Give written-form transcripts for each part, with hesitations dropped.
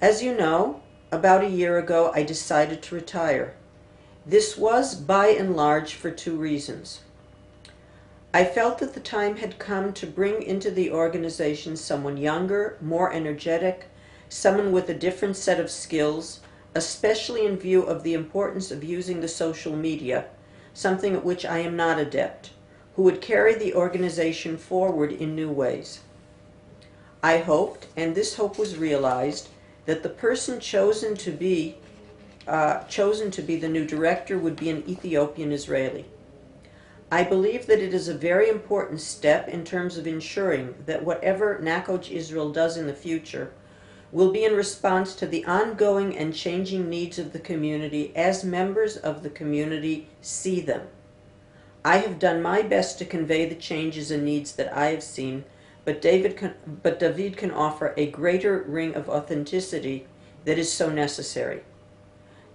As you know, about a year ago I decided to retire. This was, by and large, for two reasons. I felt that the time had come to bring into the organization someone younger, more energetic, someone with a different set of skills, especially in view of the importance of using the social media, something at which I am not adept, who would carry the organization forward in new ways. I hoped, and this hope was realized, that the person chosen to be the new director would be an Ethiopian Israeli. I believe that it is a very important step in terms of ensuring that whatever NACOJ Israel does in the future will be in response to the ongoing and changing needs of the community as members of the community see them. I have done my best to convey the changes and needs that I have seen, but David can offer a greater ring of authenticity that is so necessary.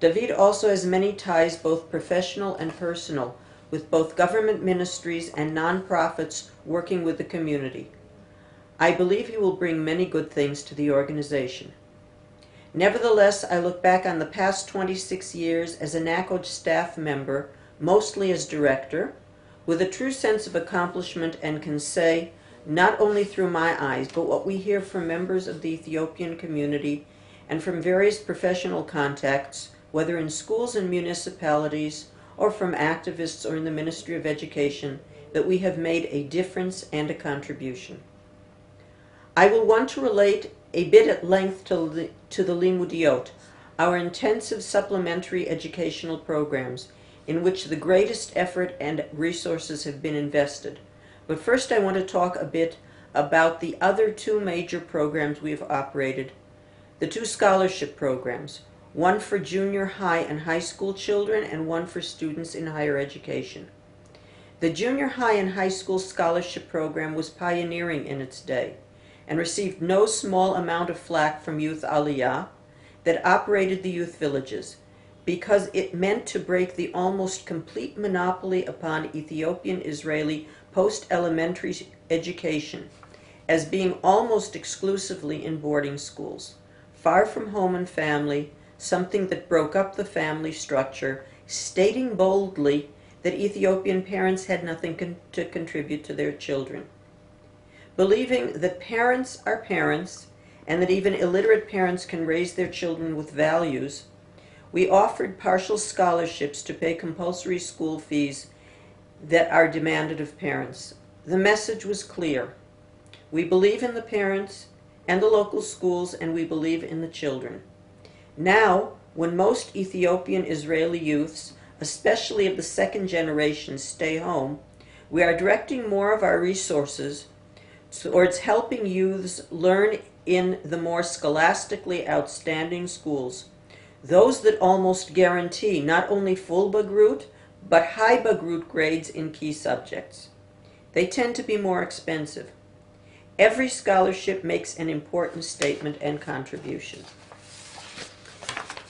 David also has many ties, both professional and personal, with both government ministries and nonprofits working with the community. I believe he will bring many good things to the organization. Nevertheless, I look back on the past 26 years as a NACOJ staff member, mostly as director, with a true sense of accomplishment, and can say, not only through my eyes, but what we hear from members of the Ethiopian community and from various professional contacts, whether in schools and municipalities or from activists or in the Ministry of Education, that we have made a difference and a contribution. I will want to relate a bit at length to the Limudiot, our intensive supplementary educational programs, in which the greatest effort and resources have been invested. But first I want to talk a bit about the other two major programs we have operated, the two scholarship programs, one for junior high and high school children and one for students in higher education. The junior high and high school scholarship program was pioneering in its day and received no small amount of flack from Youth Aliyah that operated the youth villages, because it meant to break the almost complete monopoly upon Ethiopian Israeli post-elementary education as being almost exclusively in boarding schools, far from home and family, something that broke up the family structure, stating boldly that Ethiopian parents had nothing to contribute to their children. Believing that parents are parents and that even illiterate parents can raise their children with values, we offered partial scholarships to pay compulsory school fees that are demanded of parents. The message was clear. We believe in the parents and the local schools, and we believe in the children. Now, when most Ethiopian Israeli youths, especially of the second generation, stay home, we are directing more of our resources towards helping youths learn in the more scholastically outstanding schools, those that almost guarantee not only full Bagrut, but high Bagrut grades in key subjects. They tend to be more expensive. Every scholarship makes an important statement and contribution.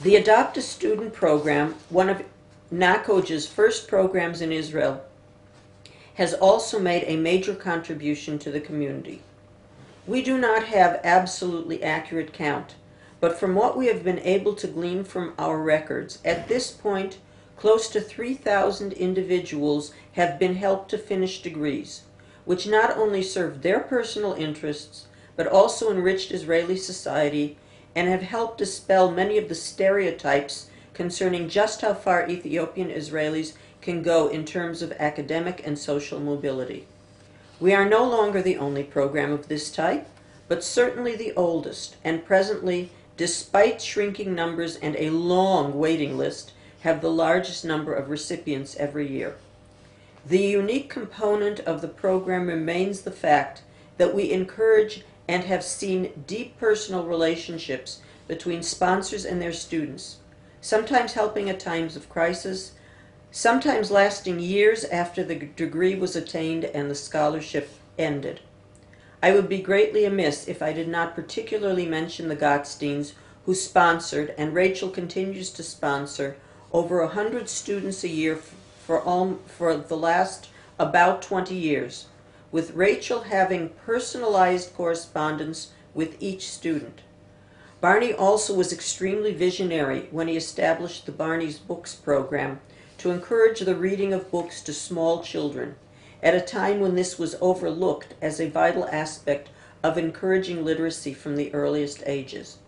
The Adopt a Student program, one of NACOJ's first programs in Israel, has also made a major contribution to the community. We do not have absolutely accurate count, but from what we have been able to glean from our records, at this point, close to 3,000 individuals have been helped to finish degrees, which not only served their personal interests, but also enriched Israeli society and have helped dispel many of the stereotypes concerning just how far Ethiopian Israelis can go in terms of academic and social mobility. We are no longer the only program of this type, but certainly the oldest, and presently, despite shrinking numbers and a long waiting list, have the largest number of recipients every year. The unique component of the program remains the fact that we encourage and have seen deep personal relationships between sponsors and their students, sometimes helping at times of crisis, sometimes lasting years after the degree was attained and the scholarship ended. I would be greatly amiss if I did not particularly mention the Gottsteins, who sponsored, and Rachel continues to sponsor, over 100 students a year for the last about 20 years, with Rachel having personalized correspondence with each student. Barney also was extremely visionary when he established the Barney's Books program to encourage the reading of books to small children, at a time when this was overlooked as a vital aspect of encouraging literacy from the earliest ages.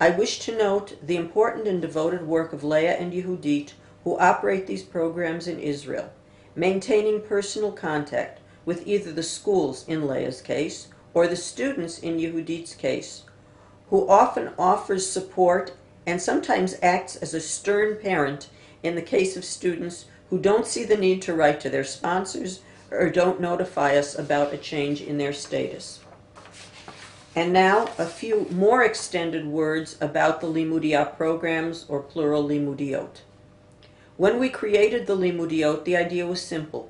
I wish to note the important and devoted work of Leah and Yehudit, who operate these programs in Israel, maintaining personal contact with either the schools in Leah's case or the students in Yehudit's case, who often offers support and sometimes acts as a stern parent in the case of students who don't see the need to write to their sponsors or don't notify us about a change in their status. And now a few more extended words about the Limudiya programs, or plural Limudiot. When we created the Limudiot, the idea was simple.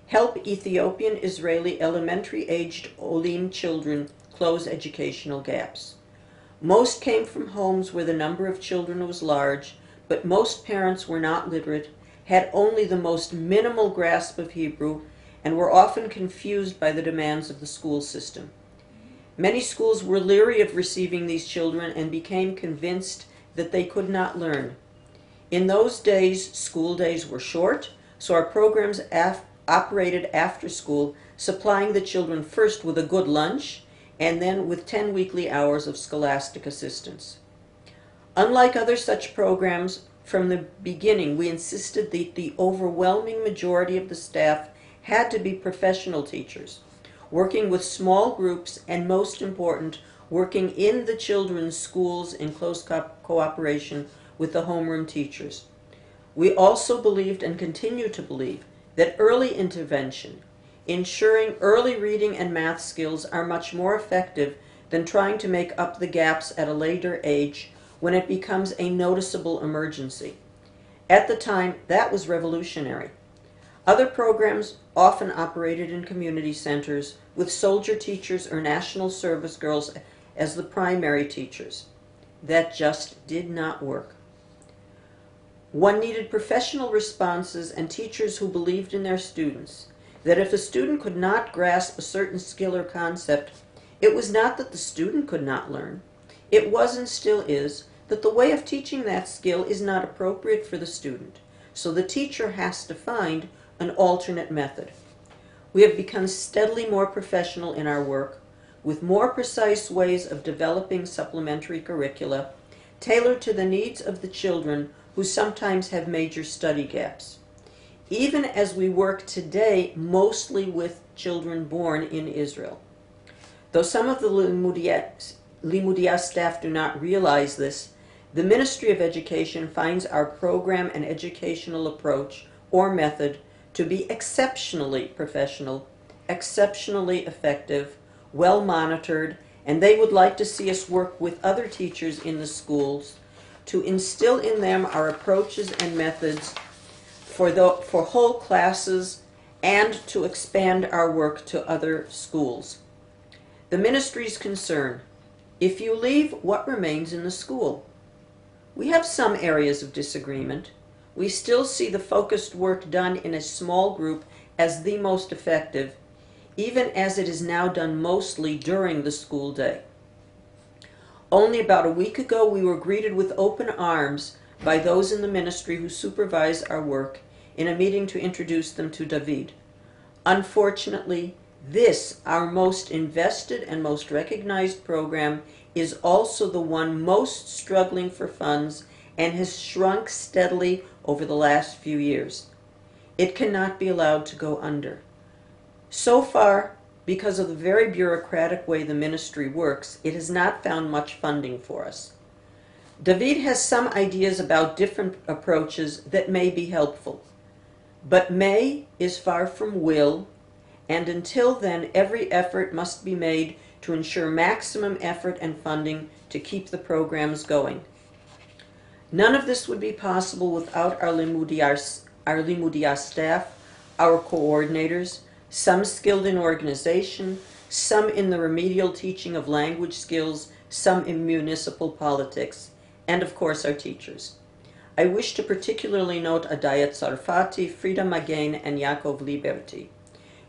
Help Ethiopian Israeli elementary-aged Olim children close educational gaps. Most came from homes where the number of children was large, but most parents were not literate, had only the most minimal grasp of Hebrew, and were often confused by the demands of the school system. Many schools were leery of receiving these children and became convinced that they could not learn. In those days, school days were short, so our programs operated after school, supplying the children first with a good lunch and then with 10 weekly hours of scholastic assistance. Unlike other such programs, from the beginning we insisted that the overwhelming majority of the staff had to be professional teachers, working with small groups, and most important, working in the children's schools in close cooperation with the homeroom teachers. We also believed and continue to believe that early intervention, ensuring early reading and math skills, are much more effective than trying to make up the gaps at a later age when it becomes a noticeable emergency. At the time, that was revolutionary. Other programs often operated in community centers with soldier teachers or national service girls as the primary teachers. That just did not work. One needed professional responses and teachers who believed in their students, that if a student could not grasp a certain skill or concept, it was not that the student could not learn. It was and still is that the way of teaching that skill is not appropriate for the student, so the teacher has to find an alternate method. We have become steadily more professional in our work, with more precise ways of developing supplementary curricula, tailored to the needs of the children who sometimes have major study gaps. Even as we work today mostly with children born in Israel. Though some of the Limudiya staff do not realize this, the Ministry of Education finds our program and educational approach or method to be exceptionally professional, exceptionally effective, well monitored, and they would like to see us work with other teachers in the schools to instill in them our approaches and methods for whole classes and to expand our work to other schools. The ministry's concern: if you leave, what remains in the school? We have some areas of disagreement. We still see the focused work done in a small group as the most effective, even as it is now done mostly during the school day. Only about a week ago we were greeted with open arms by those in the ministry who supervise our work in a meeting to introduce them to David. Unfortunately, this, our most invested and most recognized program, is also the one most struggling for funds and has shrunk steadily over the last few years. It cannot be allowed to go under. So far, because of the very bureaucratic way the ministry works, it has not found much funding for us. David has some ideas about different approaches that may be helpful, but may is far from will, and until then every effort must be made to ensure maximum effort and funding to keep the programs going. None of this would be possible without our Limudiya staff, our coordinators, some skilled in organization, some in the remedial teaching of language skills, some in municipal politics, and of course our teachers. I wish to particularly note Adaya Tsarfati, Frida Magen, and Yaakov Liberty.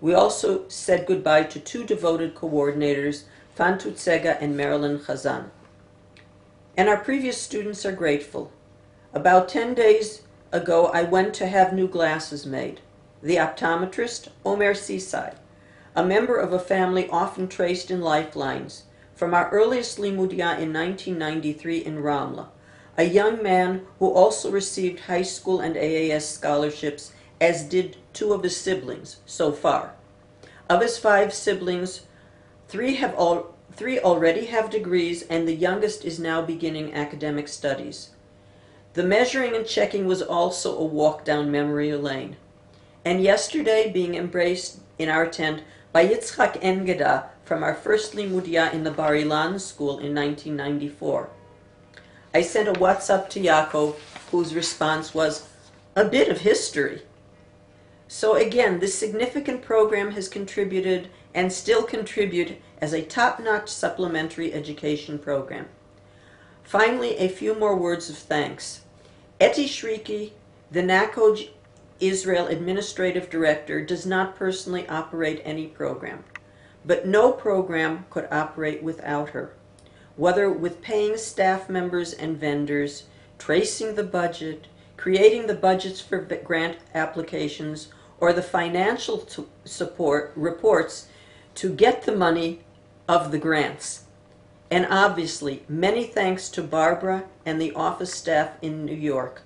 We also said goodbye to two devoted coordinators, Fantu Tsega and Marilyn Chazan. and our previous students are grateful. About 10 days ago, I went to have new glasses made. The optometrist, Omer Sisai, a member of a family often traced in lifelines, from our earliest limudia in 1993 in Ramla, a young man who also received high school and AAS scholarships, as did two of his siblings so far. Of his 5 siblings, three already have degrees, and the youngest is now beginning academic studies. The measuring and checking was also a walk down memory lane. And yesterday, being embraced in our tent by Yitzchak Engeda from our first limudia in the Bar Ilan school in 1994. I sent a WhatsApp to Yaakov, whose response was, "A bit of history." So again, this significant program has contributed and still contribute as a top-notch supplementary education program. Finally, a few more words of thanks. Eti Shriki, the NACOJ Israel Administrative Director, does not personally operate any program, but no program could operate without her. Whether with paying staff members and vendors, tracing the budget, creating the budgets for grant applications, or the financial support reports to get the money of the grants. And obviously, many thanks to Barbara and the office staff in New York.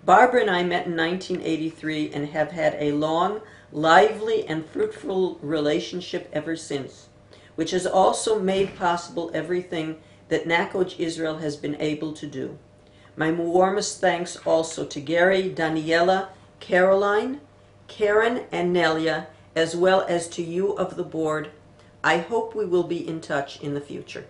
Barbara and I met in 1983 and have had a long, lively, and fruitful relationship ever since, which has also made possible everything that NACOJ Israel has been able to do. My warmest thanks also to Gary, Daniela, Caroline, Karen, and Nelia, as well as to you of the board. I hope we will be in touch in the future.